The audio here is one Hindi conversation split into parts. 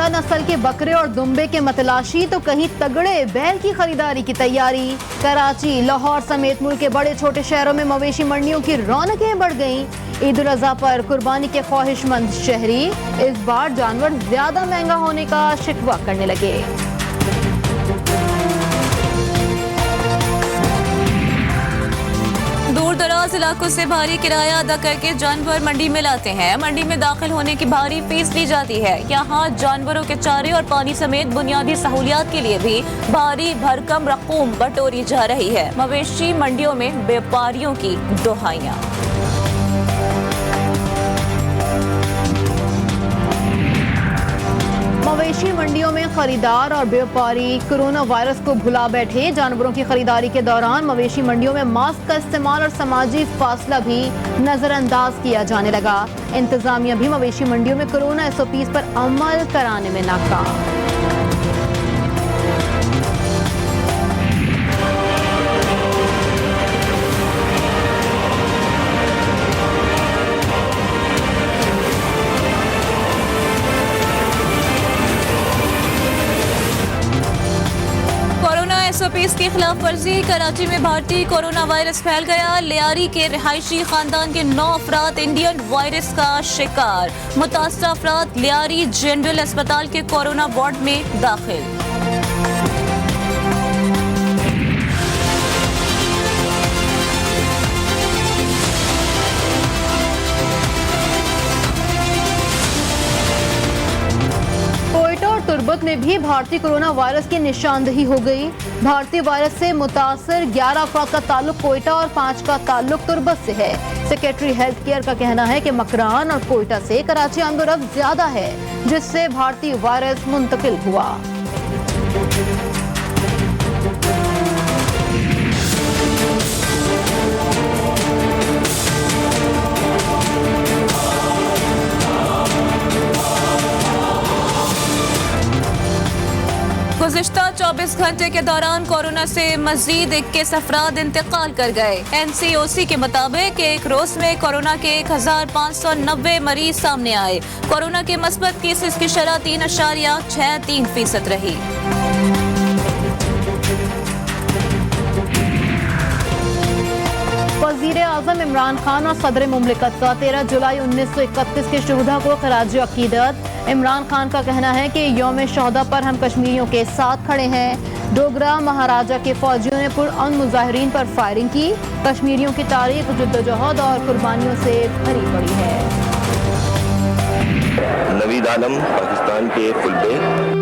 नस्ल के बकरे और दुम्बे के मतलाशी तो कहीं तगड़े बैल की खरीदारी की तैयारी। कराची, लाहौर समेत मुल्क के बड़े छोटे शहरों में मवेशी मंडियों की रौनकें बढ़ गईं। ईद उल अज़हा पर कुर्बानी के ख्वाहिशमंद शहरी इस बार जानवर ज्यादा महंगा होने का शिकवा करने लगे। दूर दराज इलाकों से भारी किराया अदा करके जानवर मंडी में लाते हैं। मंडी में दाखिल होने की भारी फीस ली जाती है। यहाँ जानवरों के चारे और पानी समेत बुनियादी सहूलियात के लिए भी भारी भरकम रकूम बटोरी जा रही है। मवेशी मंडियों में व्यापारियों की दुहाइयां। मवेशी मंडियों में खरीदार और व्यापारी कोरोना वायरस को भुला बैठे। जानवरों की खरीदारी के दौरान मवेशी मंडियों में मास्क का इस्तेमाल और समाजी फासला भी नजरअंदाज किया जाने लगा। इंतजामिया भी मवेशी मंडियों में कोरोना SOPs पर अमल कराने में नाकाम। SOPs की खिलाफ वर्जी। कराची में भारतीय कोरोना वायरस फैल गया। लियारी के रिहायशी खानदान के 9 अफराद इंडियन वायरस का शिकार। मुतासरा अफराद लियारी जनरल अस्पताल के कोरोना वार्ड में दाखिल। तुर्बत में भी भारतीय कोरोना वायरस की निशानदेही हो गई। भारतीय वायरस से मुतासर 11 अफराद का ताल्लुक कोयटा और 5 का ताल्लुक तुर्बत से है। सेक्रेटरी हेल्थ केयर का कहना है कि मकरान और कोयटा से कराची आमदोरफ्त ज्यादा है, जिससे भारतीय वायरस मुंतकिल हुआ। गुज़िश्ता 24 घंटे के दौरान कोरोना से मजीद 21 अफराद इंतकाल कर गए। NCOC के मुताबिक एक रोज में कोरोना के 1590 मरीज सामने आए। कोरोना के मस्बत केसेस की शरह 3.63% रही। वज़ीर आज़म इमरान खान और सदर मुमलिकत का 13 जुलाई 1931 के शुहदा को खराज अकीदत। इमरान खान का कहना है कि यौम शहदा पर हम कश्मीरियों के साथ खड़े हैं। डोगरा महाराजा के फौजियों ने पुरअमन मुजाहिरीन पर फायरिंग की। कश्मीरियों की तारीख जुद्दोजहद और कुर्बानियों से भरी पड़ी है। नवीद आलम पाकिस्तान के फुलबैक।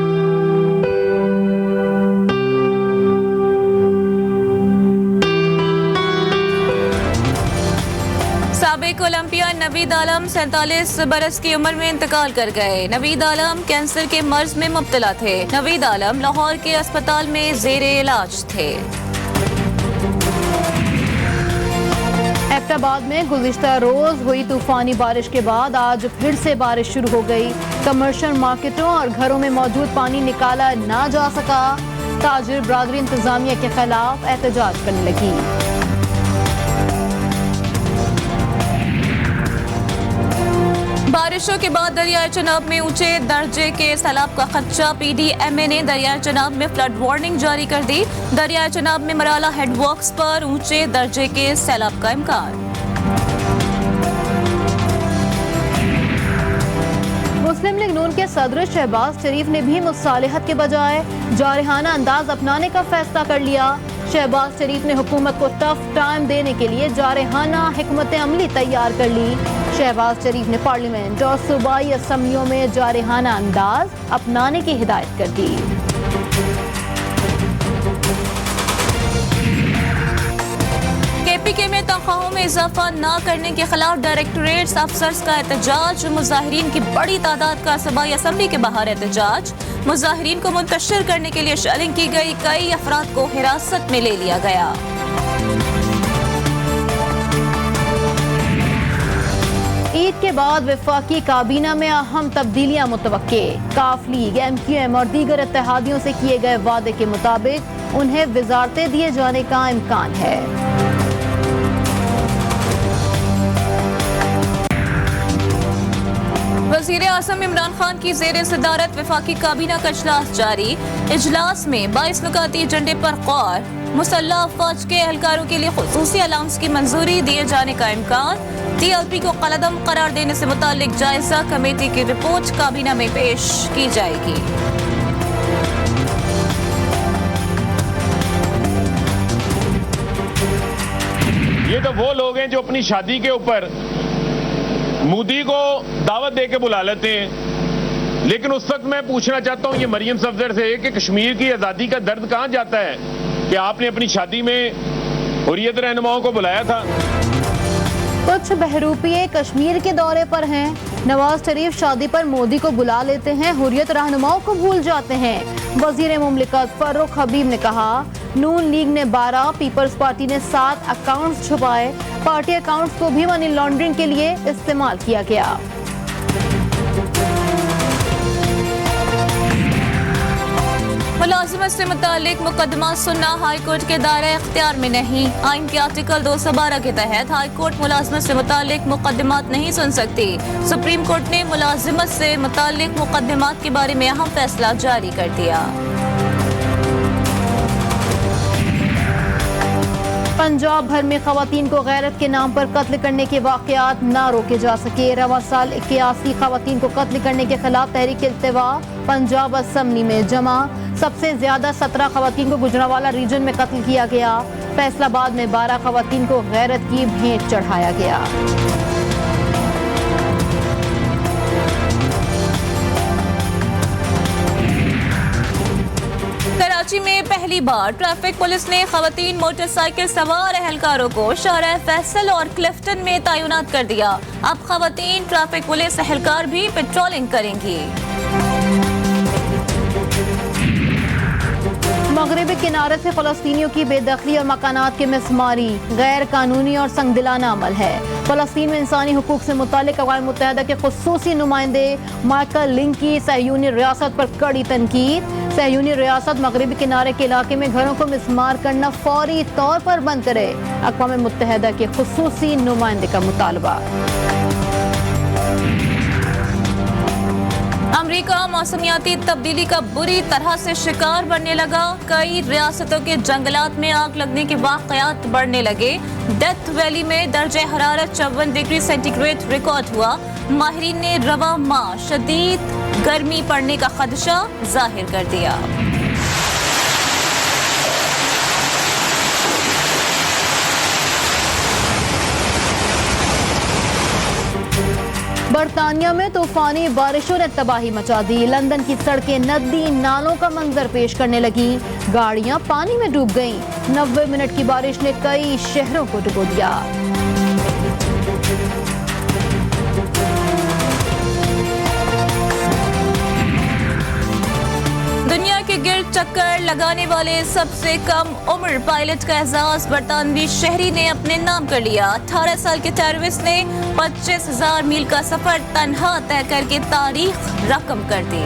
साबिक ओलंपियन नवीद आलम 47 बरस की उम्र में इंतकाल कर गए। नवीद आलम कैंसर के मर्ज में मुब्तला थे। नवीद आलम लाहौर के अस्पताल में जेरे इलाज थे। एबटाबाद में गुज़िश्ता रोज हुई तूफानी बारिश के बाद आज फिर से बारिश शुरू हो गई। कमर्शियल मार्केटों और घरों में मौजूद पानी निकाला ना जा सका। ताजिर बरादरी इंतजामिया के खिलाफ एहतजाज करने लगी। बारिशों के बाद दरियाए चनाब में ऊंचे दर्जे के सैलाब का खदशा। PDMA ने दरियाए चनाब में फ्लड वार्निंग जारी कर दी। दरियाए चनाब में मराला हेडवर्क्स पर ऊंचे दर्जे के सैलाब का इम्कान। मुस्लिम लीग नून के सदर शहबाज शरीफ ने भी मुसालिहत के बजाय जारहाना अंदाज अपनाने का फैसला कर लिया। शहबाज शरीफ ने हुकूमत को टफ टाइम देने के लिए जारहाना हिकमत अमली तैयार कर ली। शहबाज शरीफ ने पार्लियामेंट और सूबाई असम्बलियों में जारहाना अंदाज अपनाने की हिदायत कर दी। KPK में तनख्वाहों में इजाफा न करने के खिलाफ डायरेक्टरेट अफसर्स का एहतजाज। मुजाहिरीन की बड़ी तादाद का सूबाई असम्बली के बाहर एहतजाज। मुजाहिरीन को मुंतशिर करने के लिए शेलिंग की गई। कई अफराद को हिरासत में ले लिया गया। ईद के बाद वफाकी काबीना में अहम तब्दीलियां मुतवक्के। काफ लीग, MQM और दीगर इत्तेहादियों से किए गए वादे के मुताबिक उन्हें वजारतें दिए जाने का इम्कान है। वज़ीर आज़म इमरान खान की ज़ेर सदारत वफाकी काबीना का इजलास जारी। इजलास में 22 नुकाती एजेंडे पर गौर। मुसल्लह अफवाज के एहलकारों के लिए खुसूसी अलाउंस की मंजूरी दिए जाने का इम्कान। TLP को कलअदम करार देने से मुताल्लिक जायजा कमेटी की रिपोर्ट काबीना में पेश की जाएगी। ये तो वो लोग हैं जो अपनी शादी के ऊपर मोदी को दावत दे के बुला लेते हैं, लेकिन उस वक्त मैं पूछना चाहता हूं ये मरियम सफदर से कि कश्मीर की आज़ादी का दर्द कहां जाता है कि आपने अपनी शादी में हुर्रियत रहनुमाओं को बुलाया था। कुछ बहरूपिये कश्मीर के दौरे पर हैं। नवाज शरीफ शादी पर मोदी को बुला लेते हैं, हुर्रियत रहनुमाओं को भूल जाते हैं। वजीर मुमलिकत फर्रुख हबीब ने कहा, नून लीग ने 12, पीपल्स पार्टी ने 7 अकाउंट्स छुपाए। पार्टी अकाउंट्स को भी मनी लॉन्ड्रिंग के लिए इस्तेमाल किया गया। मुलाजिमत से मुतालिक मुकदमा सुनना हाई कोर्ट के दायरे इख्तियार में नहीं। आइन के आर्टिकल 212 के तहत हाई कोर्ट मुलाजिमत से मुतालिक मुकदमात नहीं सुन सकती। सुप्रीम कोर्ट ने मुलाजिमत से मुतालिक मुकदमात के बारे में अहम फैसला जारी कर दिया। पंजाब भर में खवातीन को गैरत के नाम पर कत्ल करने के वाकयात ना रोके जा सके। रवा साल 81 खवातीन को कत्ल करने के खिलाफ तहरीक इल्तिवा पंजाब असम्बली में जमा। सबसे ज्यादा 17 खवातीन को गुजरांवाला रीजन में कत्ल किया गया। फैसलाबाद में 12 खवातीन को गैरत की भेंट चढ़ाया गया। कराची में पहली बार ट्रैफिक पुलिस ने खवातीन मोटरसाइकिल सवार एहलकारों को शाहराह फैसल और क्लिफ्टन में तैनात कर दिया। अब खवातीन ट्रैफिक पुलिस एहलकार भी पेट्रोलिंग करेंगी। मगरबी किनारे से फलस्तीनियों की बेदखली और मकानात के मिसमारी गैर कानूनी और संगदिलाना अमल है। फलस्तीन में इंसानी हुकूक से मुतालिक अक़वाम मुत्तहिदा के खुसूसी नुमाइंदे माइकल लिंक की सहयूनी रियासत पर कड़ी तनकीद। सहयूनी रियासत मगरबी किनारे के इलाके में घरों को मिसमार करना फौरी तौर पर बंद करे। अक़वाम मुत्तहिदा के खुसूसी नुमाइंदे का मुतालबा। अमेरिका मौसमियाती तब्दीली का बुरी तरह से शिकार बनने लगा। कई रियासतों के जंगलात में आग लगने के वाकयात बढ़ने लगे। डेथ वैली में दर्जे हरारत 54 डिग्री सेंटीग्रेड रिकॉर्ड हुआ। माहिरीन ने रवा माह शदीद गर्मी पड़ने का खदशा जाहिर कर दिया। बरतानिया में तूफानी बारिशों ने तबाही मचा दी। लंदन की सड़कें नदी नालों का मंजर पेश करने लगी। गाड़ियां पानी में डूब गईं। 90 मिनट की बारिश ने कई शहरों को डुबो दिया। दुनिया के गिर्द चक्कर लगाने वाले सबसे कम उम्र पायलट का एजाज बरतानवी शहरी ने अपने नाम कर लिया। 18 साल के टेररिस्ट ने 25,000 मील का सफर तन्हा तय करके तारीख रकम कर दी।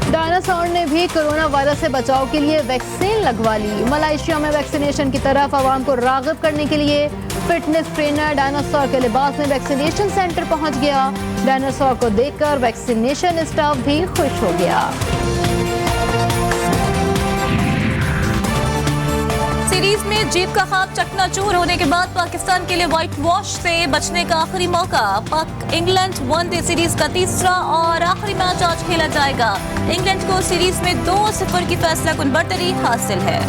डायनासोर ने भी कोरोना वायरस से बचाव के लिए वैक्सीन लगवा ली। मलेशिया में वैक्सीनेशन की तरफ आवाम को राग़िब करने के लिए फिटनेस ट्रेनर डायनासोर के लिबास में वैक्सीनेशन सेंटर पहुंच गया। डायनासोर को देखकर वैक्सीनेशन स्टाफ भी खुश हो गया। सीरीज में जीत का ख्वाब चकनाचूर होने के बाद पाकिस्तान के लिए व्हाइट वॉश से बचने का आखिरी मौका। पाक इंग्लैंड वनडे सीरीज का तीसरा और आखिरी मैच आज खेला जाएगा। इंग्लैंड को सीरीज में 2-0 की फैसला कुन बरतरी हासिल है।